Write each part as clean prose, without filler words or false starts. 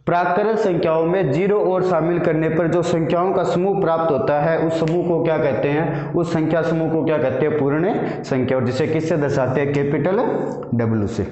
प्राकृत संख्याओं में जीरो और शामिल करने पर जो संख्याओं का समूह प्राप्त होता है उस समूह को क्या कहते हैं, उस संख्या समूह को क्या कहते हैं, पूर्ण संख्या। और जिसे किससे दर्शाते हैं, कैपिटल W से।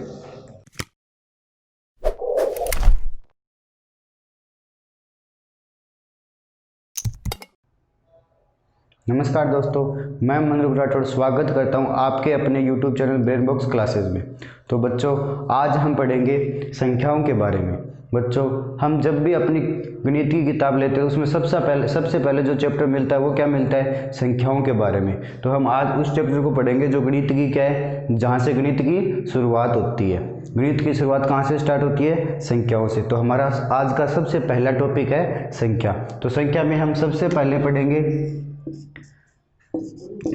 नमस्कार दोस्तों, मैं मनोज राठौड़ स्वागत करता हूं आपके अपने YouTube channel brain box classes में। तो बच्चों, आज हम पढ़ेंगे संख्याओं के बारे में। बच्चों, हम जब भी अपनी गणित की किताब लेते हैं उसमें सबसे पहले जो चैप्टर मिलता है वो क्या मिलता है, संख्याओं के बारे में। तो हम आज उस चैप्टर को पढ़ेंगे जो गणित की क्या है, जहाँ से गणित की शुरुआत होती है। गणित की शुरुआत कहाँ से स्टार्ट होती है, संख्याओं से। तो हमारा आज का सबसे पहला टॉपिक है संख्या। तो संख्या में हम सबसे पहले पढ़ेंगे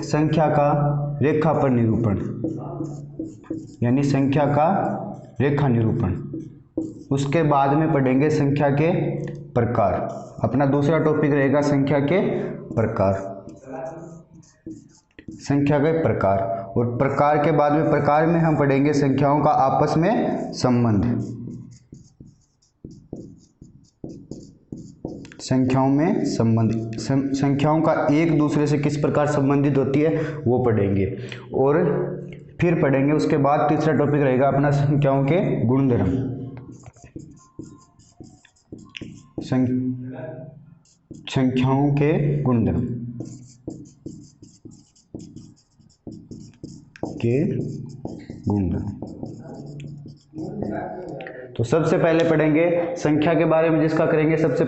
संख्या का रेखा पर निरूपण, यानी संख्या का रेखा निरूपण। उसके बाद में पढ़ेंगे संख्या के प्रकार। अपना दूसरा टॉपिक रहेगा संख्या के प्रकार, संख्या के प्रकार। और प्रकार के बाद में प्रकार में हम पढ़ेंगे संख्याओं का आपस में संबंध, संख्याओं में संबंध, संख्याओं का एक दूसरे से किस प्रकार संबंधित होती है वो पढ़ेंगे। और फिर पढ़ेंगे उसके बाद तीसरा टॉपिक रहेगा अपना संख्याओं के गुणधर्म, संख्याओं के गुणधर्म तो सबसे पहले पढ़ेंगे संख्या के बारे में, जिसका करेंगे सबसे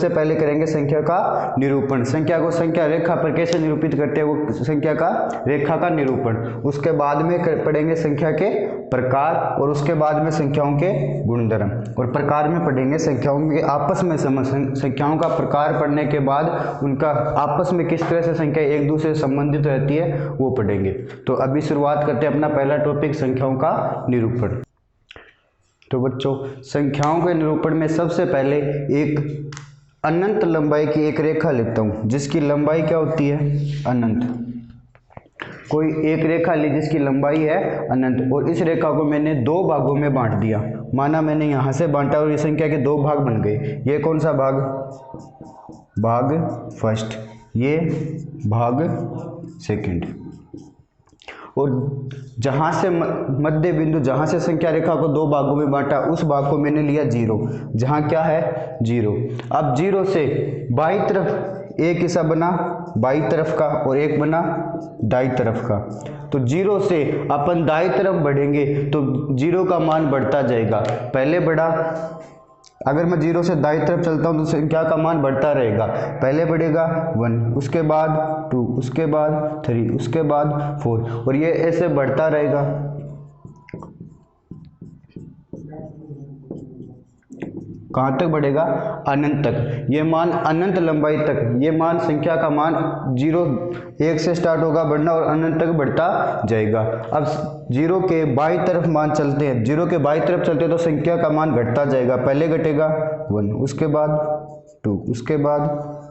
पहले करेंगे संख्या का निरूपण। संख्या को संख्या रेखा पर कैसे निरूपित करते हैं, वो संख्या का रेखा का निरूपण। उसके बाद में पढ़ेंगे संख्या के प्रकार, और उसके बाद में संख्याओं के गुणधर्म। और प्रकार में पढ़ेंगे संख्याओं के आपस में संबंध। संख्याओं का प्रकार पढ़ने के बाद उनका आपस में किस तरह से संख्या एक दूसरे से संबंधित रहती है वो पढ़ेंगे। तो अभी शुरुआत करते हैं अपना पहला टॉपिक, संख्याओं का निरूपण। तो बच्चों, संख्याओं के निरूपण में सबसे पहले एक अनंत लंबाई की एक रेखा लेता हूं, जिसकी लंबाई क्या होती है, अनंत। कोई एक रेखा ली जिसकी लंबाई है अनंत, और इस रेखा को मैंने दो भागों में बांट दिया। माना मैंने यहाँ से बांटा और ये संख्या के दो भाग बन गए। ये कौन सा भाग, भाग फर्स्ट, ये भाग सेकंड। और जहाँ से मध्य बिंदु, जहाँ से संख्या रेखा को दो भागों में बांटा, उस भाग को मैंने लिया जीरो, जहाँ क्या है, जीरो। अब जीरो से बाईं तरफ एक हिस्सा बना बाईं तरफ का और एक बना दाईं तरफ का। तो जीरो से अपन दाईं तरफ बढ़ेंगे तो जीरो का मान बढ़ता जाएगा। पहले बढ़ा, अगर मैं जीरो से दाईं तरफ चलता हूँ तो संख्या का मान बढ़ता रहेगा। पहले बढ़ेगा 1, उसके बाद 2, उसके बाद 3, उसके बाद 4, और ये ऐसे बढ़ता रहेगा। कहाँ तक बढ़ेगा, अनंत तक। ये मान अनंत लंबाई तक, ये मान संख्या का मान 1 से स्टार्ट होगा बढ़ना और अनंत तक बढ़ता जाएगा। अब जीरो के बाईं तरफ मान चलते हैं, जीरो के बाईं तरफ चलते हैं तो संख्या का मान घटता जाएगा। पहले घटेगा 1, उसके बाद 2, उसके बाद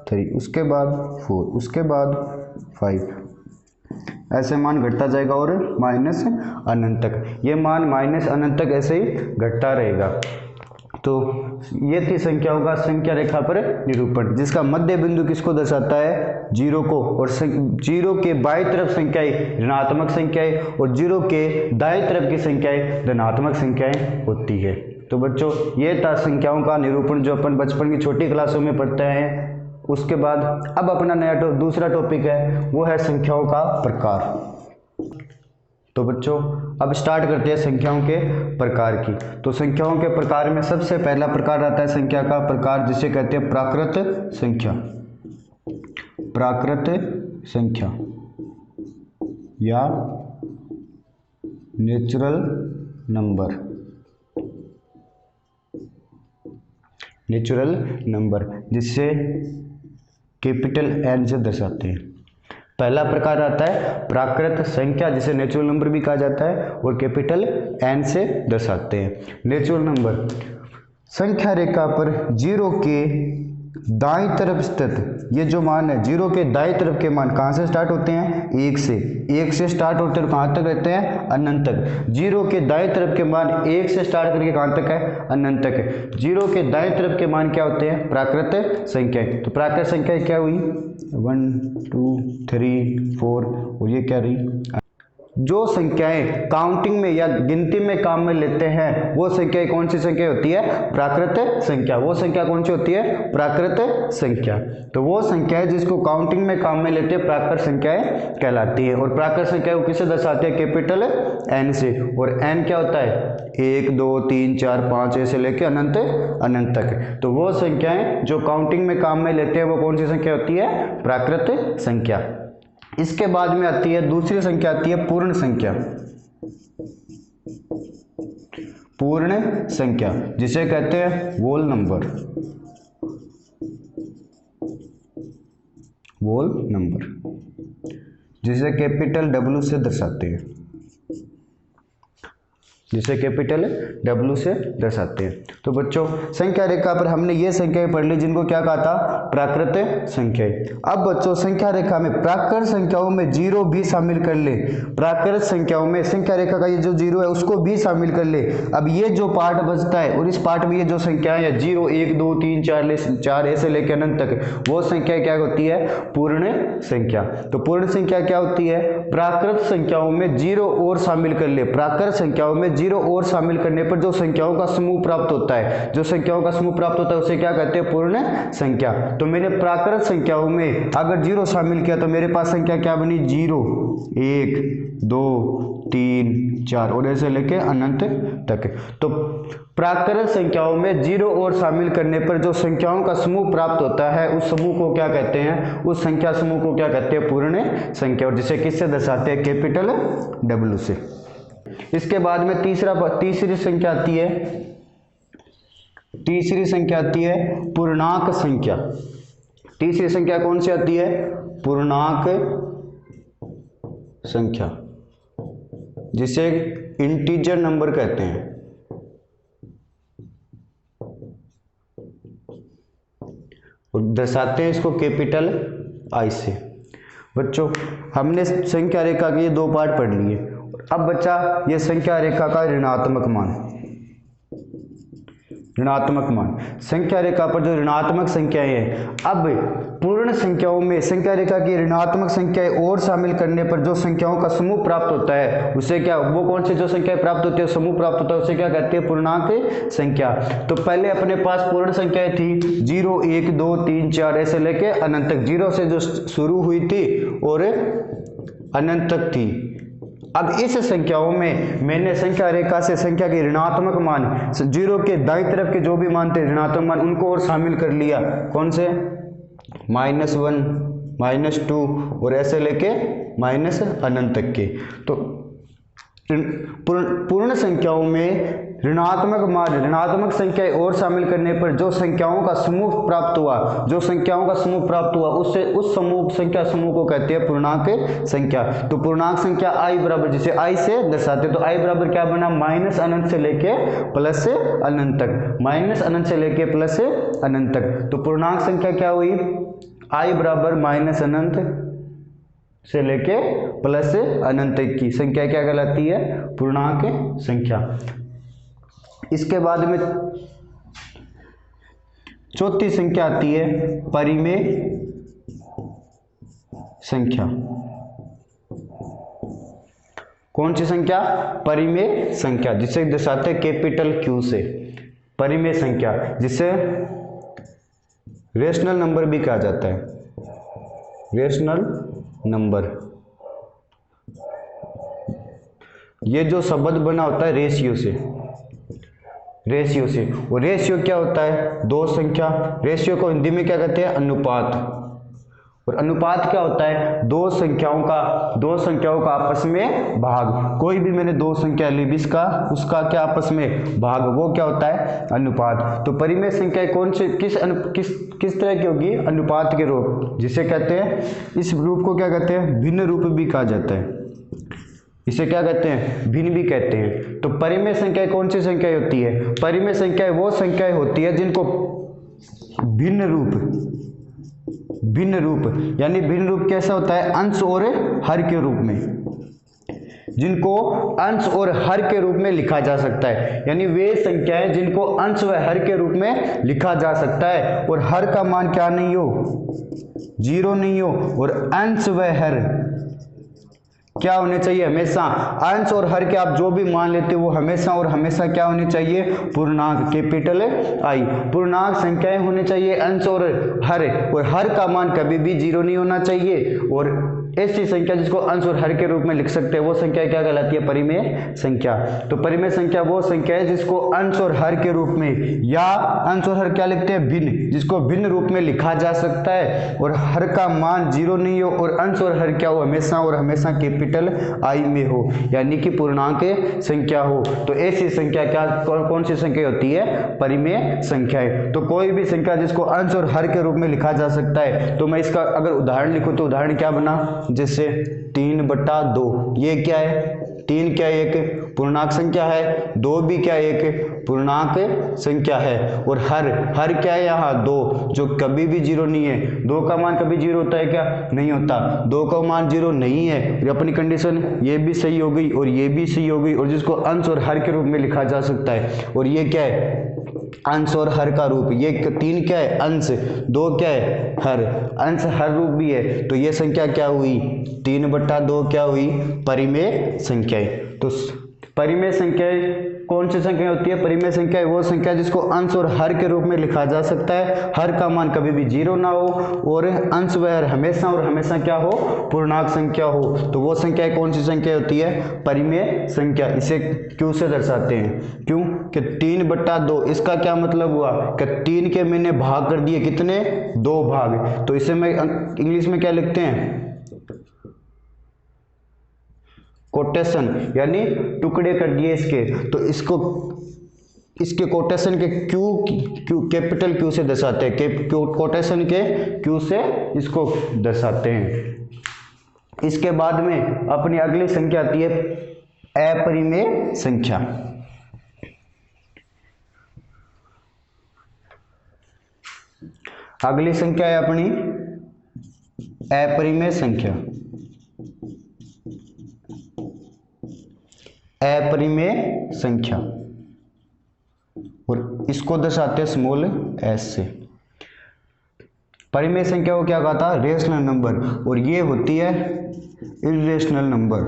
3, उसके बाद 4, उसके बाद 5, ऐसे मान घटता जाएगा और माइनस अनंत तक। ये मान माइनस अनंत तक ऐसे ही घटता रहेगा। तो ये थी संख्याओं का संख्या रेखा पर निरूपण, जिसका मध्य बिंदु किसको दर्शाता है, जीरो को। और जीरो के बाईं तरफ संख्याएं ऋणात्मक संख्याएं और जीरो के दाईं तरफ की संख्याएं धनात्मक संख्याएं होती है। तो बच्चों, ये था संख्याओं का निरूपण जो अपन बचपन की छोटी क्लासों में पढ़ते हैं। उसके बाद अब अपना नया दूसरा टॉपिक है, वो है संख्याओं का प्रकार। तो बच्चों, अब स्टार्ट करते हैं संख्याओं के प्रकार की। तो संख्याओं के प्रकार में सबसे पहला प्रकार आता है संख्या का प्रकार, जिसे कहते हैं प्राकृत संख्या। प्राकृत संख्या या नेचुरल नंबर, नेचुरल नंबर, जिससे कैपिटल N से दर्शाते हैं। पहला प्रकार आता है प्राकृत संख्या, जिसे नेचुरल नंबर भी कहा जाता है, और कैपिटल N से दर्शाते हैं। नेचुरल नंबर संख्या रेखा पर जीरो के दाईं तरफ स्थित ये जो मान है, जीरो के दाईं तरफ के मान कहाँ से स्टार्ट होते हैं, एक से स्टार्ट होते हैं, कहाँ तक रहते हैं, अनंत तक। जीरो के दाईं तरफ के मान एक से स्टार्ट करके कहाँ तक है, अनंत तक है। जीरो के दाईं तरफ के मान क्या होते हैं, प्राकृत संख्याएं। तो प्राकृत संख्याएं क्या हुई, 1 2 3 4, और ये क्या रही। जो संख्याएं काउंटिंग में या गिनती में काम में लेते हैं वो संख्याएं कौन सी संख्या होती है, प्राकृत संख्या। वो संख्या कौन सी होती है, प्राकृत संख्या। तो वो संख्याएं जिसको काउंटिंग में काम में लेते हैं प्राकृत संख्याएं कहलाती है। और प्राकृत संख्या को किससे दर्शाते हैं, कैपिटल एन से। और एन क्या होता है, 1 2 3 4 5 ऐसे लेके अनंत अनंत तक। तो वो संख्याएं जो काउंटिंग में काम में लेते हैं वो कौन सी संख्या होती है, प्राकृत संख्या। इसके बाद में आती है दूसरी संख्या, आती है पूर्ण संख्या। पूर्ण संख्या जिसे कहते हैं वोल नंबर। वोल नंबर जिसे कैपिटल डब्ल्यू से दर्शाते हैं, जिसे कैपिटल डब्ल्यू से दर्शाते हैं। तो बच्चों संख्या रेखा पर हमने ये संख्याएं पढ़ ली जिनको क्या कहा था, प्राकृत संख्याएं। अब बच्चों संख्या रेखा में प्राकृत संख्याओं में जीरो भी शामिल कर ले। प्राकृत संख्याओं में संख्या रेखा का ये जो जीरो है उसको भी शामिल कर ले। अब ये जो पार्ट बचता है और इस पार्ट में ये जो संख्याएं है 0 1 2 3 4 ऐसे लेकर अनंत तक, वो संख्या क्या होती है, पूर्ण संख्या। तो पूर्ण संख्या क्या होती है, प्राकृत संख्याओं में जीरो और शामिल कर ले। प्राकृत संख्याओं में जीरो और शामिल करने पर जो संख्याओं का समूह प्राप्त होता है, जो संख्याओं का समूह प्राप्त होता है उसे क्या कहते हैं, पूर्ण संख्या। तो मैंने प्राकृत संख्याओं में अगर जीरो शामिल किया तो मेरे पास संख्या क्या बनी, 0 1 2 3 4 और ऐसे लेके अनंत तक। तो प्राकृत संख्याओं में जीरो और शामिल करने पर जो संख्याओं का समूह प्राप्त होता है उस समूह को क्या कहते हैं, उस संख्या समूह को क्या कहते हैं, पूर्ण संख्या। और जिसे किससे दर्शाते हैं, कैपिटल डब्ल्यू से। इसके बाद में तीसरी संख्या आती है, तीसरी संख्या आती है पूर्णांक संख्या। तीसरी संख्या कौन सी आती है, पूर्णांक संख्या, जिसे इंटीजर नंबर कहते हैं। और दर्शाते हैं इसको कैपिटल आई से। बच्चों हमने संख्या रेखा के ये दो पार्ट पढ़ लिए। अब बच्चा ये संख्या रेखा का ऋणात्मक मान, ऋणात्मक मान संख्या रेखा पर जो ऋणात्मक संख्याएं हैं। अब पूर्ण संख्याओं में संख्या रेखा की ऋणात्मक संख्याएं और शामिल करने पर जो संख्याओं का समूह प्राप्त होता है उसे क्या, वो कौन से जो संख्याएं प्राप्त होती है, समूह प्राप्त होता है, उसे क्या कहते हैं, पूर्णांक संख्या। तो पहले अपने पास पूर्ण संख्याएं थी 0 1 2 3 4 ऐसे लेके अनंत तक, 0 से जो शुरू हुई थी और अनंत तक थी। अब इस संख्याओं में मैंने संख्या रेखा से संख्या के ऋणात्मक मान, 0 के दाईं तरफ के जो भी मान थे ऋणात्मक मान, उनको और शामिल कर लिया। कौन से, -1 -2 और ऐसे लेके माइनस अनंत तक के। तो पूर्ण संख्याओं में ऋणात्मक मान, ऋणात्मक संख्याएं और शामिल करने पर जो संख्याओं का समूह प्राप्त हुआ, जो संख्याओं का समूह प्राप्त हुआ उससे उस समूह संख्या समूह को कहते हैं पूर्णांक संख्या। तो पूर्णांक संख्या i बराबर, जिसे i से दर्शाते, तो i बराबर क्या बना, माइनस अनंत से लेके प्लस से अनंत तक, माइनस अनंत से लेके प्लस से अनंत तक। तो पूर्णांक संख्या क्या हुई, i बराबर माइनस अनंत से लेके प्लस से अनंत तक की संख्या क्या कहलाती है, पूर्णांक संख्या। इसके बाद में चौथी संख्या आती है परिमेय संख्या। कौन सी संख्या, परिमेय संख्या, जिसे दर्शाते कैपिटल Q से। परिमेय संख्या जिसे रेशनल नंबर भी कहा जाता है, रेशनल नंबर। ये जो शब्द बना होता है रेशियो से, रेशियो से। और रेशियो क्या होता है, दो संख्या। रेशियो को हिंदी में क्या कहते हैं, अनुपात। और अनुपात क्या होता है, दो संख्याओं का आपस में भाग। कोई भी मैंने दो संख्या ली, इसका उसका क्या आपस में भाग, वो क्या होता है, अनुपात। तो परिमेय संख्या कौन से किस तरह की होगी, अनुपात के रूप, जिसे कहते हैं, इस रूप को क्या कहते हैं, भिन्न रूप भी कहा जाता है। इसे क्या कहते हैं, भिन्न भी कहते हैं। तो परिमेय संख्या कौन सी संख्या होती है, परिमेय संख्या वो संख्याएं होती है जिनको भिन्न रूप यानी भिन्न रूप कैसा होता है? अंश और हर के रूप में, जिनको अंश और हर के रूप में लिखा जा सकता है। यानी वे संख्याएं जिनको अंश व हर के रूप में लिखा जा सकता है और हर का मान क्या नहीं हो? 0 नहीं हो, और अंश व हर क्या होने चाहिए? हमेशा अंश और हर के आप जो भी मान लेते हो वो हमेशा और हमेशा क्या होने चाहिए? पूर्णांक, कैपिटल आई। पूर्णांक संख्याएं होने चाहिए अंश और हर का मान कभी भी 0 नहीं होना चाहिए। और ऐसी संख्या जिसको अंश और हर के रूप में लिख सकते हैं वो संख्या क्या कहलाती है? परिमेय संख्या। तो परिमेय संख्या वो संख्या है जिसको अंश और हर के रूप में, या अंश और हर क्या लिखते हैं? भिन्न, जिसको भिन्न रूप में लिखा जा सकता है और हर का मान 0 नहीं हो और अंश और हर क्या हो? हमेशा और हमेशा कैपिटल आई में हो, यानी कि पूर्णांक संख्या हो। तो ऐसी संख्या क्या कौन सी संख्या होती है? परिमेय संख्याएं। तो कोई भी संख्या जिसको अंश और हर के रूप में लिखा जा सकता है, तो मैं इसका अगर उदाहरण लिखूं तो उदाहरण क्या बना? जैसे 3/2, ये क्या है? 3 क्या एक पूर्णांक संख्या है, 2 भी क्या एक पूर्णांक संख्या है, और हर क्या है यहाँ? 2, जो कभी भी 0 नहीं है। 2 का मान कभी 0 होता है क्या? नहीं होता। 2 का मान 0 नहीं है। ये अपनी कंडीशन ये भी सही हो गई और ये भी सही हो गई, और जिसको अंश और हर के रूप में लिखा जा सकता है, और ये क्या है? अंश और हर का रूप। ये 3 क्या है? अंश, 2 क्या है? हर, अंश हर रूप भी है। तो ये संख्या क्या हुई? 3/2 क्या हुई? परिमेय संख्याएं। तो परिमेय संख्याएं कौन सी संख्या होती है? परिमेय संख्या वो संख्या जिसको अंश और हर के रूप में लिखा जा सकता है, हर का मान कभी भी 0 ना हो और अंश व हर हमेशा और हमेशा क्या हो? पूर्णांक संख्या हो। तो वो संख्या कौन सी संख्या होती है? परिमेय संख्या। इसे क्यों से दर्शाते हैं? क्यों कि 3/2, इसका क्या मतलब हुआ कि 3 के मैंने भाग कर दिए, कितने? 2 भाग। तो इसे मैं इंग्लिश में क्या लिखते हैं? कोटेशन, यानी टुकड़े कर दिए इसके। तो इसके कोटेशन के क्यू कैपिटल क्यू से दर्शाते हैं, कोटेशन के क्यू से इसको दर्शाते हैं। इसके बाद में अपनी अगली संख्या आती है अपरिमेय संख्या। अगली संख्या है अपनी अपरिमेय संख्या। अपरिमेय संख्या, और इसको दर्शाते हैं स्मॉल एस से। परिमेय संख्या को क्या कहा था? रेशनल नंबर, और ये होती है इर्रेशनल नंबर।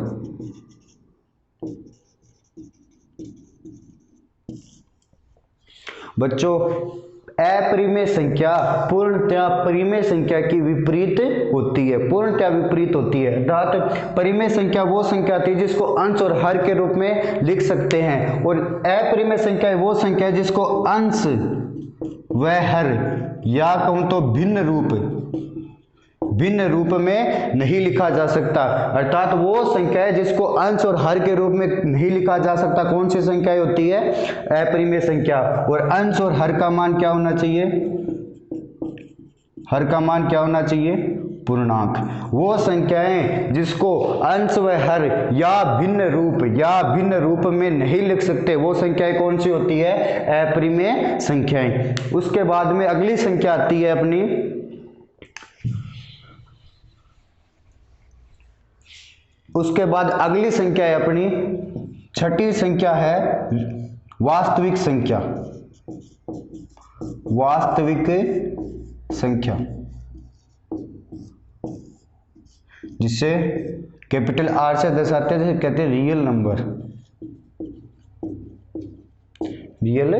बच्चों, अपरिमेय संख्या पूर्णतया परिमेय संख्या की विपरीत होती है, पूर्णतया विपरीत होती है। अर्थात परिमेय संख्या वो संख्या आती है जिसको अंश और हर के रूप में लिख सकते हैं, और अपरिमेय संख्या वो संख्या है जिसको अंश व हर, या कहूं तो भिन्न रूप में नहीं लिखा जा सकता। अर्थात वो संख्या है जिसको अंश और हर के रूप में नहीं लिखा जा सकता। कौन सी संख्या होती है? अपरिमेय संख्या। और अंश और हर का मान क्या होना चाहिए? हर का मान क्या होना चाहिए? पूर्णांक। वो संख्याएं जिसको अंश व हर या भिन्न रूप में नहीं लिख सकते, वो संख्याएं कौन सी होती है? अपरिमेय संख्याएं। उसके बाद में अगली संख्या आती है अपनी उसके बाद अगली संख्या है अपनी छठी संख्या है वास्तविक संख्या। वास्तविक संख्या जिसे कैपिटल आर से दर्शाते हैं, कहते हैं रियल नंबर। Real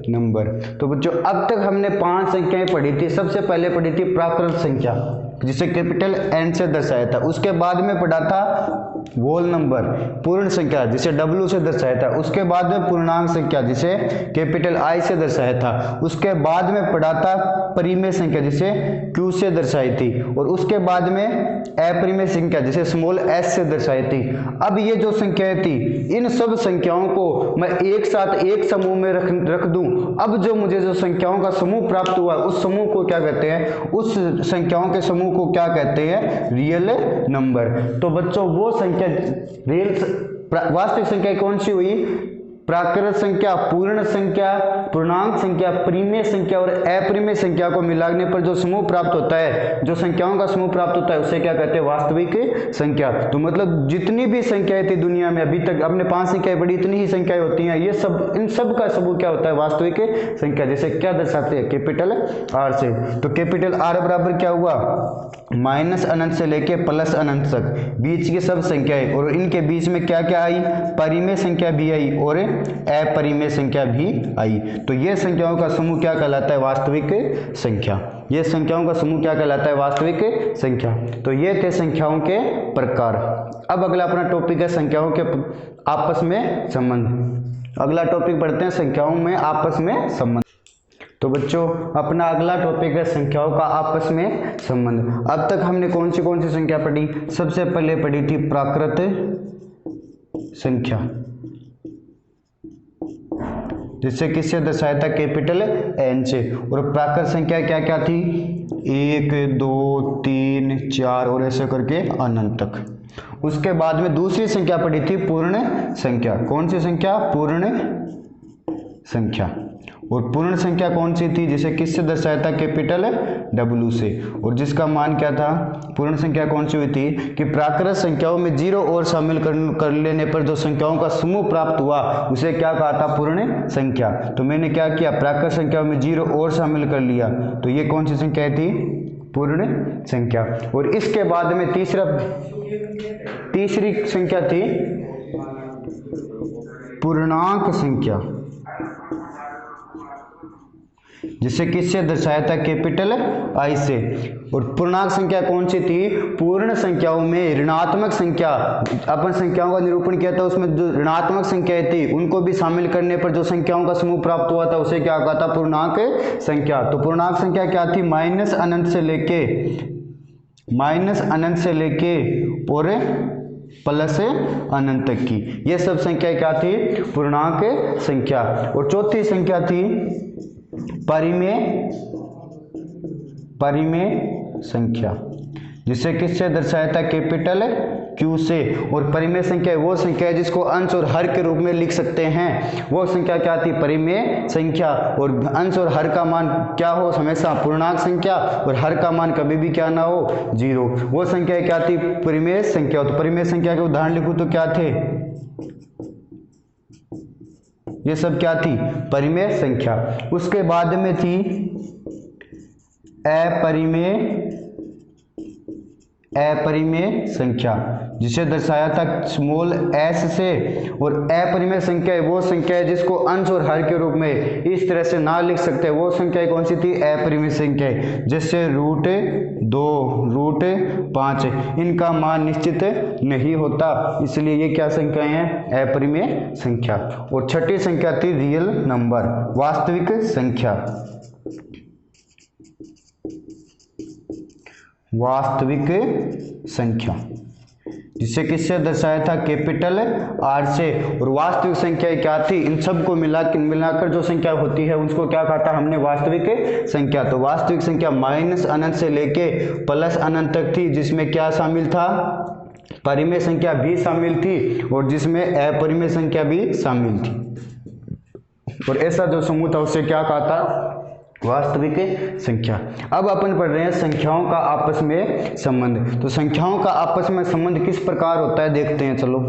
number. तो बच्चों अब तक हमने 5 संख्याएं पढ़ी थी। सबसे पहले पढ़ी थी प्राकृत संख्या जिसे कैपिटल एन से दर्शाया था। उसके बाद में पढ़ा था होल नंबर पूर्ण संख्या जिसे डब्ल्यू से दर्शाया था। उसके बाद में पूर्णांक संख्या जिसे कैपिटल आई से दर्शाया था। उसके बाद में पढ़ा था परिमेय संख्या जिसे क्यू से दर्शाई थी, और उसके बाद में अपरिमेय संख्या जिसे स्मॉल एस से दर्शाई थी। अब ये जो संख्याएं थी, इन सब संख्याओं को मैं एक साथ एक समूह में रख दूं। अब जो मुझे जो संख्याओं का समूह प्राप्त हुआ, उस समूह को क्या कहते हैं? उस संख्याओं के समूह को क्या कहते हैं? Real number. तो बच्चों वो संख्या रियल वास्तविक संख्या कौन सी हुई? प्राकृत संख्या, पूर्ण संख्या, पूर्णांक संख्या, परिमेय संख्या और अपरिमेय संख्या को मिलाने पर जो समूह प्राप्त होता है, जो संख्याओं का समूह प्राप्त होता है, उसे क्या कहते हैं? वास्तविक संख्या। तो मतलब जितनी भी संख्याएं थी दुनिया में अभी तक, अपने 5 संख्याएं पढ़ी, इतनी ही संख्याएं होती हैं, ये सब, इन सब का समूह क्या होता है? वास्तविक संख्या। जैसे क्या दर्शाते हैं? कैपिटल आर से। तो कैपिटल आर बराबर क्या हुआ? माइनस अनंत से लेके प्लस अनंत तक बीच की सब संख्याएं, और इनके बीच में क्या क्या आई? परिमेय संख्या भी आई और अपरिमेय संख्या भी आई। तो ये संख्याओं का समूह क्या कहलाता है? वास्तविक संख्या। ये संख्याओं का समूह क्या कहलाता है? वास्तविक संख्या। तो ये थे संख्याओं के प्रकार। अब अगला अपना टॉपिक है संख्याओं के आपस में संबंध। अगला टॉपिक पढ़ते हैं संख्याओं में आपस में संबंध। तो बच्चों अपना अगला टॉपिक है संख्याओं का आपस में संबंध। अब तक हमने कौन सी संख्या पढ़ी? सबसे पहले पढ़ी थी प्राकृत संख्या, जिससे किससे दर्शाया था? कैपिटल एन से। और प्राकृत संख्या क्या क्या थी? 1 2 3 4 और ऐसे करके अनंत तक। उसके बाद में दूसरी संख्या पढ़ी थी पूर्ण संख्या। कौन सी संख्या? पूर्ण संख्या। और पूर्ण संख्या कौन सी थी? जिसे किससे दर्शाया था? कैपिटल डब्ल्यू से। और जिसका मान क्या था? पूर्ण संख्या कौन सी हुई थी? कि प्राकृत संख्याओं में 0 और शामिल कर लेने पर जो संख्याओं का समूह प्राप्त हुआ, उसे क्या कहा था? पूर्ण संख्या। तो मैंने क्या किया? प्राकृत संख्याओं में 0 और शामिल कर लिया, तो ये कौन सी संख्या थी? पूर्ण संख्या। और इसके बाद में तीसरी संख्या थी पूर्णांक संख्या, जिसे किससे दर्शाया था? कैपिटल आई से। और पूर्णांक संख्या कौन सी थी? पूर्ण संख्याओं में ऋणात्मक संख्या, अपन संख्याओं का निरूपण किया था, उसमें जो ऋणात्मक संख्याएं थी उनको भी शामिल करने पर जो संख्याओं का समूह प्राप्त हुआ था, उसे क्या कहा था? पूर्णांक संख्या। तो पूर्णांक संख्या क्या थी? माइनस अनंत से लेके और प्लस अनंत तक की, ये सब संख्या क्या थी? पूर्णांक संख्या। और चौथी संख्या थी परिमेय संख्या, जिसे किससे दर्शाया था? कैपिटल क्यू से। और परिमेय संख्या वो संख्या है जिसको अंश और हर के रूप में लिख सकते हैं, वो संख्या क्या थी? परिमेय संख्या। और अंश और हर का मान क्या हो? हमेशा पूर्णांक संख्या, और हर का मान कभी भी क्या ना हो? 0। वो संख्या क्या थी? परिमेय संख्या। तो परिमेय संख्या के उदाहरण लिखूं तो क्या थे? ये सब क्या थी? परिमेय संख्या। उसके बाद में थी अपरिमेय संख्या, जिसे दर्शाया था स्मॉल s से। और अपरिमेय संख्या वो संख्या है जिसको अंश और हर के रूप में इस तरह से ना लिख सकते, वो संख्या कौन सी थी? अपरिमेय संख्या, जैसे √2 √5, इनका मान निश्चित नहीं होता, इसलिए ये क्या संख्याएं हैं? अपरिमेय संख्या। और छठी संख्या थी रियल नंबर, वास्तविक संख्या। वास्तविक संख्या, जिसे किससे दर्शाया था? कैपिटल आर से। और वास्तविक संख्या क्या थी? इन सब को मिलाकर जो संख्या होती है उसको क्या कहा था हमने? वास्तविक संख्या। तो वास्तविक संख्या माइनस अनंत से लेके प्लस अनंत तक थी, जिसमें क्या शामिल था? परिमेय संख्या भी शामिल थी, और जिसमें अपरिमेय संख्या भी शामिल थी। और ऐसा जो समूह था उसे क्या कहा था? वास्तविक संख्या। अब अपन पढ़ रहे हैं संख्याओं का आपस में संबंध। तो संख्याओं का आपस में संबंध किस प्रकार होता है देखते हैं, चलो।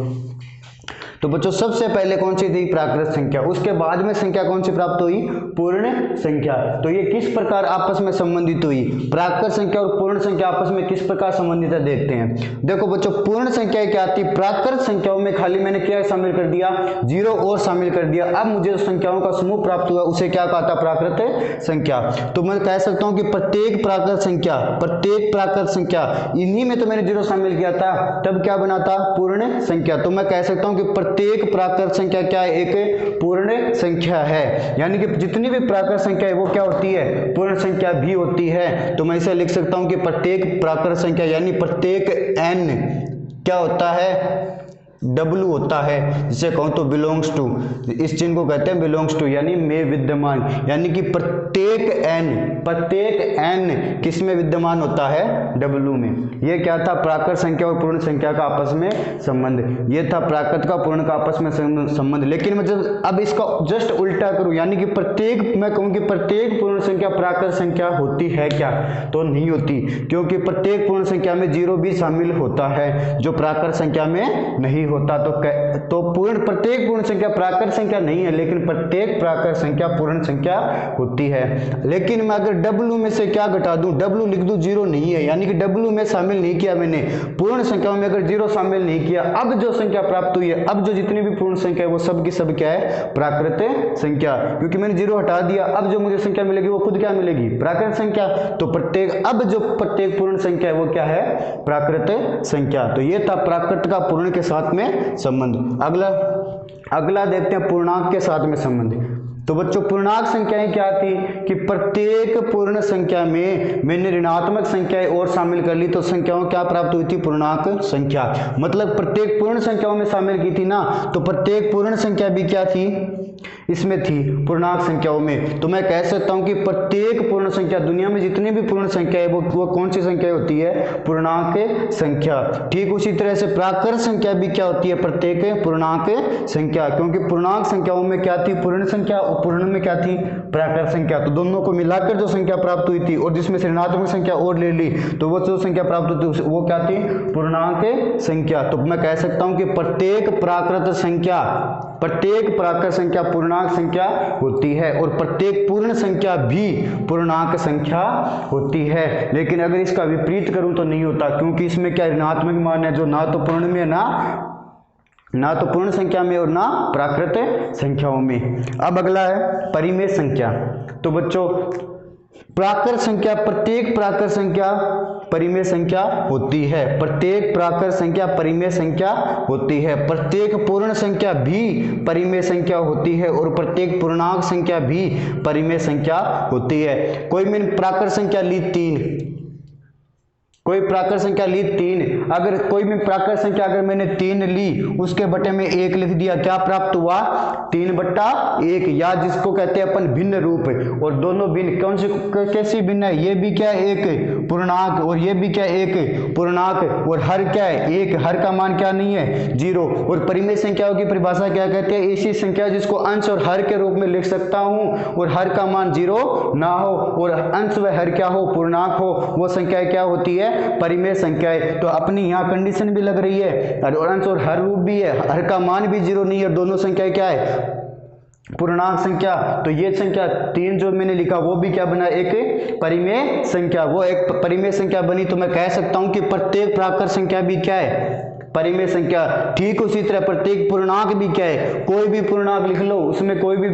तो बच्चों सबसे पहले कौन सी थी? प्राकृत संख्या। उसके बाद में संख्या कौन सी प्राप्त हुई? पूर्ण संख्या। तो ये किस प्रकार आपस में संबंधित हुई? प्राकृत संख्या और पूर्ण संख्या आपस में किस प्रकार संबंधित है देखते हैं। देखो बच्चों, पूर्ण संख्या क्या आती? प्राकृत संख्याओं में खाली मैंने क्या शामिल कर दिया? 0 और शामिल कर दिया। अब मुझे संख्याओं का समूह प्राप्त हुआ, उसे क्या कहा था? प्राकृत संख्या। तो मैं कह सकता हूं कि प्रत्येक प्राकृत संख्या, इन्हीं में तो मैंने 0 शामिल किया था, तब क्या बना था? पूर्ण संख्या। तो मैं कह सकता हूं कि प्रत्येक प्राकृत संख्या क्या है? एक पूर्ण संख्या है। यानी कि जितनी भी प्राकृत संख्या है वो क्या होती है? पूर्ण संख्या भी होती है। तो मैं इसे लिख सकता हूं कि प्रत्येक प्राकृत संख्या यानी प्रत्येक n क्या होता है? W होता है, जिसे कहूँ तो बिलोंग्स टू, इस चिन्ह को कहते हैं बिलोंग्स टू, यानी में विद्यमान, यानी कि प्रत्येक n किस में विद्यमान होता है, W में। ये क्या था, प्राकृत संख्या और पूर्ण संख्या का आपस में संबंध, ये था प्राकृत का पूर्ण का आपस में संबंध। लेकिन मैं जब अब इसका जस्ट उल्टा करूं, यानी कि मैं कहूं कि प्रत्येक पूर्ण संख्या प्राकृत संख्या होती है क्या, तो नहीं होती, क्योंकि प्रत्येक पूर्ण संख्या में 0 भी शामिल होता है जो प्राकृत संख्या में नहीं होता। तो प्रत्येक पूर्ण संख्या प्राकृत संख्या नहीं है, लेकिन प्रत्येक प्राकृत संख्या पूर्ण संख्या होती है। लेकिन मैं अगर W में से क्या घटा दूं, W लिख दूं 0 नहीं है, यानी कि W में शामिल नहीं किया मैंने, पूर्ण संख्याओं में अगर 0 शामिल नहीं किया, अब जो संख्या प्राप्त हुई है, अब जो जितनी भी पूर्ण संख्या है वो सब की सब क्या है, प्राकृत संख्या, क्योंकि मैंने 0 हटा दिया, अब जो मुझे संख्या मिलेगी वो खुद क्या मिलेगी, प्राकृत संख्या। तो अब जो प्रत्येक पूर्ण संख्या है वो क्या है, प्राकृत संख्या। तो ये था प्राकृत का पूर्ण के साथ में संबंध। अगला देखते हैं पूर्णांक के साथ में संबंध। तो बच्चों पूर्णांक संख्याएं क्या थी कि प्रत्येक पूर्ण संख्या में मैंने ऋणात्मक संख्याएं और शामिल कर ली, तो संख्याओं क्या प्राप्त हुई थी, पूर्णांक संख्या। मतलब प्रत्येक पूर्ण संख्याओं में शामिल की थी ना, तो प्रत्येक पूर्ण संख्या भी क्या थी, इसमें थी पूर्णांक संख्याओं में। तो मैं कह सकता हूं कि प्रत्येक पूर्ण संख्या, दुनिया में जितनी भी पूर्ण संख्या है वो कौन सी संख्या होती है, पूर्णांक संख्या। ठीक उसी तरह से प्राकृत संख्या भी क्या होती है, प्रत्येक पूर्णांक संख्या, क्योंकि पूर्णांक संख्याओं में क्या थी, पूर्ण संख्या, और पूर्ण में क्या थी, प्राकृत संख्या। तो दोनों को मिलाकर जो संख्या प्राप्त हुई थी, और जिसमें से ऋणात्मक संख्या और ले ली, तो वो जो संख्या प्राप्त हुई थी वो क्या थी, पूर्णांक संख्या। तो मैं कह सकता हूं कि प्रत्येक प्राकृत संख्या पूर्णांक संख्या होती है, और प्रत्येक पूर्ण संख्या भी पूर्णांक संख्या होती है। लेकिन अगर इसका विपरीत करूं तो नहीं होता, क्योंकि इसमें क्या ऋणात्मक मान है, जो ना तो पूर्ण में ना तो पूर्ण संख्या में और ना प्राकृत संख्याओं में। अब अगला है परिमेय संख्या। तो बच्चों प्राकृत संख्या, प्रत्येक प्राकृत संख्या परिमेय संख्या होती है, प्रत्येक प्राकृत संख्या परिमेय संख्या होती है, प्रत्येक पूर्ण संख्या भी परिमेय संख्या होती है, और प्रत्येक पूर्णांक संख्या भी परिमेय संख्या होती है। कोई मैंने प्राकृत संख्या ली 3, कोई प्राकृत संख्या ली 3, अगर कोई भी प्राकृत संख्या अगर मैंने 3 ली, उसके बटे में 1 लिख दिया, क्या प्राप्त हुआ, 3/1, या जिसको कहते हैं अपन भिन्न रूप। और दोनों भिन्न कौन सी, कैसी भिन्न है, ये भी क्या है एक पूर्णांक, और ये भी क्या है एक पूर्णांक, और हर क्या है एक, हर का मान क्या नहीं है, 0। और परिमेय संख्याओं की परिभाषा क्या कहते हैं, ऐसी संख्या जिसको अंश और हर के रूप में लिख सकता हूं, और हर का मान 0 ना हो, और अंश व हर क्या हो, पूर्णांक हो, वो संख्या क्या होती है, परिमेय संख्या है। तो अपनी यहाँ कंडीशन भी लग रही है, और अंश और हर रूप भी है, हर का मान भी 0 नहीं है, और दोनों संख्याएं क्या है, पूर्णांक संख्या। तो ये संख्या 3 जो मैंने लिखा वो भी क्या बना, एक परिमेय संख्या, वो एक परिमेय संख्या बनी। तो मैं कह सकता हूं कि प्रत्येक प्राकृत संख्या भी क्या है, परिमेय संख्या। ठीक उसी तरह प्रत्येक पूर्णांक भी क्या है, कोई भी पूर्णांक लिख लो, उसमें कोई भी,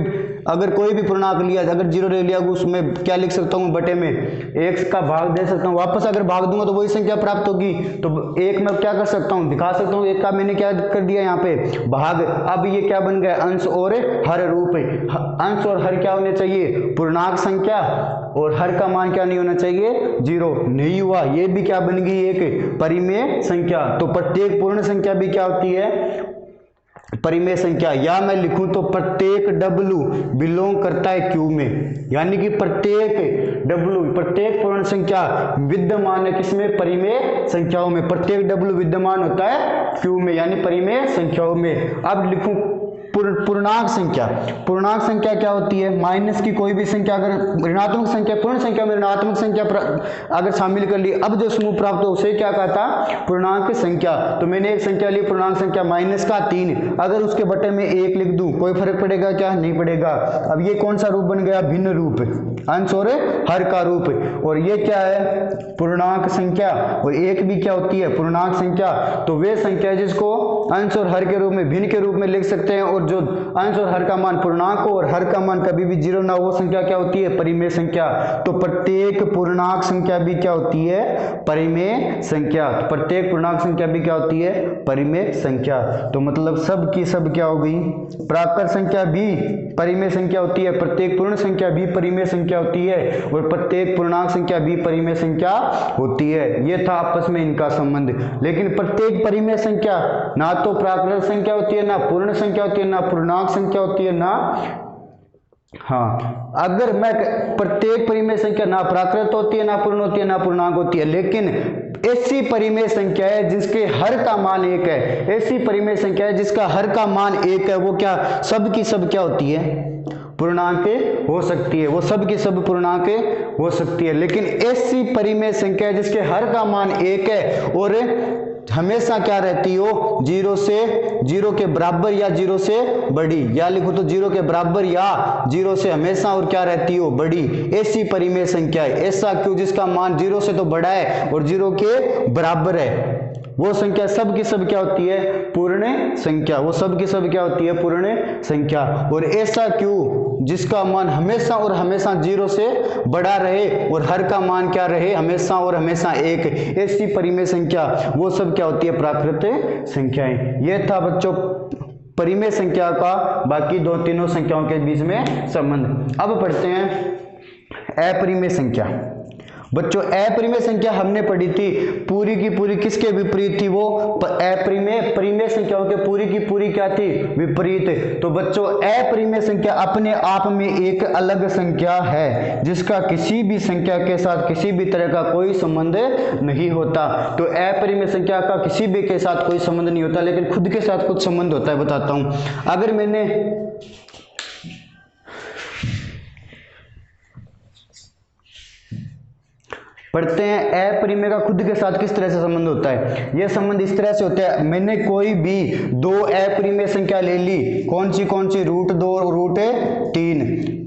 अगर कोई भी पूर्णांक लिया, अगर 0 ले लिया, उसमें क्या लिख सकता हूँ, बटे में 1 का भाग दे सकता हूँ, वापस अगर भाग दूंगा तो वही संख्या प्राप्त होगी। तो 1 में क्या कर सकता हूँ, दिखा सकता हूँ, 1 का मैंने क्या कर दिया यहाँ पे, भाग। अब ये क्या बन गया, अंश और हर रूप। अंश और हर क्या होने चाहिए, पूर्णांक संख्या, और हर का मान क्या नहीं होना चाहिए, 0 नहीं हुआ, ये भी क्या बन गई, एक परिमेय संख्या। तो प्रत्येक पूर्ण संख्या भी क्या होती है, परिमेय संख्या। या मैं लिखूं तो प्रत्येक W बिलोंग करता है Q में, यानी कि प्रत्येक W, प्रत्येक पूर्ण संख्या विद्यमान है किसमें, परिमेय संख्याओं में। प्रत्येक W विद्यमान होता है Q में, यानी परिमेय संख्याओं में। अब लिखूं पूर्णांक संख्या। पूर्णांक संख्या क्या होती है, माइनस की कोई भी संख्या, अगर ऋणात्मक संख्या, पूर्ण संख्या में ऋणात्मक संख्या अगर शामिल कर ली, अब जो समूह प्राप्त हो उसे क्या कहता, पूर्णांक संख्या। तो मैंने एक संख्या ली पूर्णांक संख्या माइनस का 3, अगर उसके बटे में 1 लिख दूं, कोई फर्क पड़ेगा क्या, नहीं पड़ेगा। अब ये कौन सा रूप बन गया, भिन्न रूप, अंश और हर का रूप। और ये क्या है, पूर्णांक संख्या, और 1 भी क्या होती है, पूर्णांक संख्या। तो वे संख्या जिसको अंश और हर के रूप में, भिन्न के रूप में लिख सकते हैं, और जो अंश और हर का मान पूर्णांक हो और हर का मान कभी भी 0 ना हो, वो संख्या क्या होती है? परिमेय संख्या। तो प्रत्येक पूर्णांक संख्या भी क्या होती है? परिमेय संख्या। तो प्रत्येक पूर्णांक संख्या भी क्या होती है? परिमेय संख्या। तो मतलब सब की सब क्या हो गई? प्राकृत संख्या भी परिमेय संख्या होती है, प्रत्येक पूर्ण संख्या भी परिमेय संख्या होती है और प्रत्येक पूर्णांक संख्या भी परिमेय संख्या होती है। ये था आपस में इनका संबंध। लेकिन प्रत्येक परिमेय संख्या ना तो प्राकृत संख्या होती है, ना पूर्ण संख्या होती है, ना पूर्णांक संख्या होती है, ना हाँ, अगर मैं प्रत्येक परिमेय संख्या ना प्राकृत होती है, ना पूर्ण होती है, ना पूर्णांक होती है, लेकिन ऐसी परिमेय संख्या है जिसके हर का मान 1 है, ऐसी परिमेय संख्या है जिसका हर का मान 1 है, वो क्या सब की सब क्या होती है? पूर्णांक हो सकती है। वो सब की सब पूर्णांक हो सकती है। लेकिन ऐसी परिमेय संख्या है जिसके हर का मान 1 है और हमेशा क्या रहती हो? 0 के बराबर या 0 से बड़ी, या लिखो तो 0 के बराबर या 0 से हमेशा और क्या रहती हो? बड़ी। ऐसी परिमेय संख्या है। ऐसा क्यों? जिसका मान 0 से तो बड़ा है और 0 के बराबर है, वो संख्या सब की सब क्या होती है? पूर्ण संख्या। वो सब की सब क्या होती है? पूर्ण संख्या। और ऐसा क्यों? जिसका मान हमेशा और हमेशा 0 से बड़ा रहे और हर का मान क्या रहे? हमेशा और हमेशा 1। ऐसी परिमेय संख्या वो सब क्या होती है? प्राकृत संख्याएं। ये था बच्चों परिमेय संख्या का बाकी तीनों संख्याओं के बीच में संबंध। अब पढ़ते हैं अपरिमेय संख्या। बच्चों अपरिमेय संख्या हमने पढ़ी थी, पूरी की पूरी किसके विपरीत थी? वो अपरिमेय। परिमेय संख्याओं के पूरी की पूरी क्या थी? विपरीत। तो बच्चों अपरिमेय संख्या अपने आप में एक अलग संख्या है जिसका किसी भी संख्या के साथ किसी भी तरह का कोई संबंध नहीं होता। तो अपरिमेय संख्या का किसी भी के साथ कोई संबंध नहीं होता, लेकिन खुद के साथ कुछ संबंध होता है। बताता हूं। अगर मैंने पढ़ते हैं अपरिमेय का खुद के साथ किस तरह से संबंध होता है। यह संबंध इस तरह से होता है, मैंने कोई भी 2 अपरिमेय संख्या ले ली। कौन सी? √2 और √3।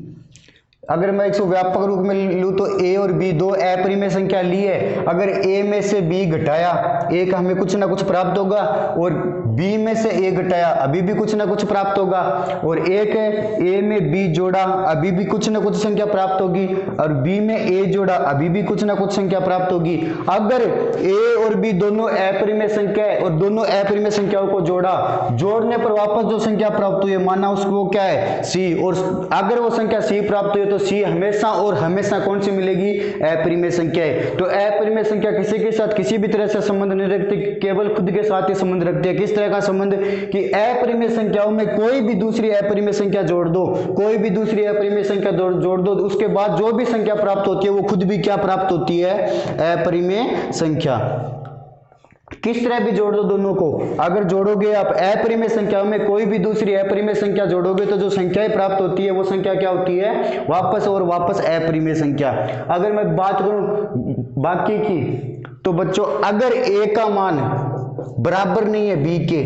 अगर मैं इसको व्यापक रूप में लूँ तो a और b 2 अपरिमेय संख्या ली है। अगर a में से b घटाया, a का हमें कुछ ना कुछ प्राप्त होगा, और b में से a घटाया अभी भी कुछ ना कुछ प्राप्त होगा, और एक a में b जोड़ा अभी भी कुछ ना कुछ संख्या प्राप्त होगी, और b में a जोड़ा अभी भी कुछ ना कुछ संख्या प्राप्त होगी। अगर a और b दोनों अपरिमेय संख्या है और दोनों अपरिमेय संख्याओं को जोड़ा, जोड़ने पर वापस जो संख्या प्राप्त हुई है माना उसको क्या है? c। और अगर वो संख्या c प्राप्त हुई तो c हमेशा और हमेशा कौन सी मिलेगी? अपरिमेय संख्या है। तो अपरिमेय संख्या किसी के साथ किसी भी तरह से संबंध नहीं रखती, केवल खुद के साथ ही संबंध रखती है। किस तरह का संबंध? कि अपरिमेय संख्याओं में कोई भी दूसरी अपरिमेय संख्या जोड़ दो, कोई भी दूसरी अपरिमेय संख्या जोड़ दो, उसके बाद जो भी संख्या प्राप्त होती है वो खुद भी क्या प्राप्त होती है? अपरिमेय संख्या। किस तरह भी जोड़ दो दोनों को, अगर जोड़ोगे आप अपरिमेय संख्याओं में कोई भी दूसरी अपरिमेय संख्या जोड़ोगे तो जो संख्याएं प्राप्त होती है वो संख्या क्या होती है? वापस और वापस अपरिमेय संख्या। अगर मैं बात करूं बाकी की, तो बच्चों अगर a का मान बराबर नहीं है b के,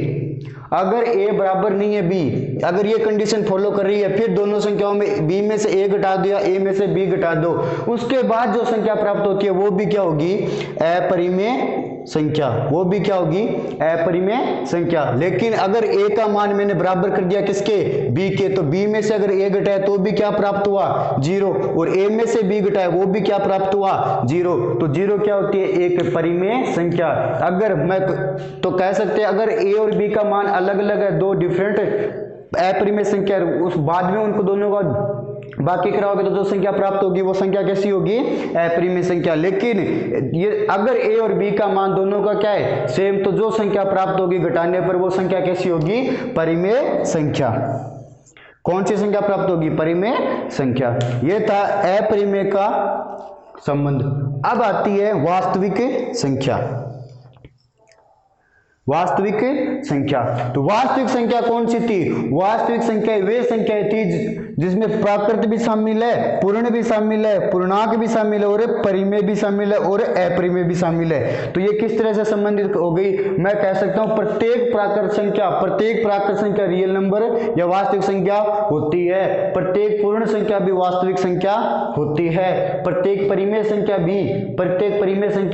अगर a बराबर नहीं है b, अगर ये कंडीशन फॉलो कर रही है, फिर दोनों संख्याओं में b में से a घटा दो या a में से b घटा दो, उसके बाद जो संख्या प्राप्त होती है वो भी क्या होगी? अपरिमेय संख्या। वो भी क्या होगी? अपरिमेय संख्या। लेकिन अगर a का मान मैंने बराबर कर दिया किसके? b के, तो b में से अगर a घटाया तो भी क्या प्राप्त हुआ? 0, और a में से b घटाया वो भी क्या प्राप्त हुआ? 0। तो 0 क्या होती है? एक परिमेय संख्या। अगर मैं तो कह सकते हैं अगर a और b का मान अलग अलग है, 2 डिफरेंट अपरिमेय संख्या, उस बाद में उनको दोनों का बाकी कराओगे तो जो संख्या प्राप्त होगी वो संख्या कैसी होगी? अपरिमेय संख्या। लेकिन ये अगर a और b का मान दोनों का क्या है? सेम, तो जो संख्या प्राप्त होगी घटाने पर वो संख्या कैसी होगी? परिमेय संख्या। कौन सी संख्या प्राप्त होगी? परिमेय संख्या। ये था अपरिमेय का संबंध। अब आती है वास्तविक संख्या। वास्तविक संख्या। तो वास्तविक संख्या कौन सी थी? वास्तविक संख्या वे संख्याएं थी जिसमें प्राकृत भी शामिल है, पूर्ण भी शामिल है, पूर्णांक भी शामिल है और परिमेय भी शामिल है और अपरिमेय भी शामिल है। तो ये किस तरह से संबंधित हो गई, मैं कह सकता हूं प्रत्येक प्राकृत संख्या रियल नंबर या वास्तविक संख्या होती है, प्रत्येक पूर्ण संख्या भी वास्तविक संख्या होती है, प्रत्येक परिमेय संख्या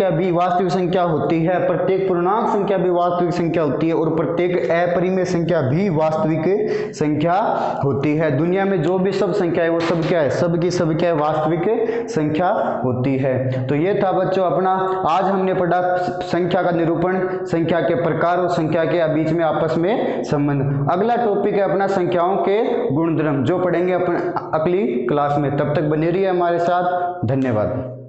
भी वास्तविक संख्या होती है, प्रत्येक पूर्णांक संख्या भी वास्तविक संख्या होती है और प्रत्येक अपरिमेय संख्या भी वास्तविक संख्या होती है। दुनिया में जो भी सब संख्या है वो सब क्या है, सब की सब क्या है, वास्तविक संख्या होती है। तो ये था बच्चों अपना, आज हमने पढ़ा संख्या का निरूपण, संख्या के प्रकार और संख्या के बीच में आपस में संबंध। अगला टॉपिक है अपना संख्याओं के गुणधर्म, जो पढ़ेंगे अपन अगली क्लास में। तब तक बने रहिए हमारे साथ। धन्यवाद।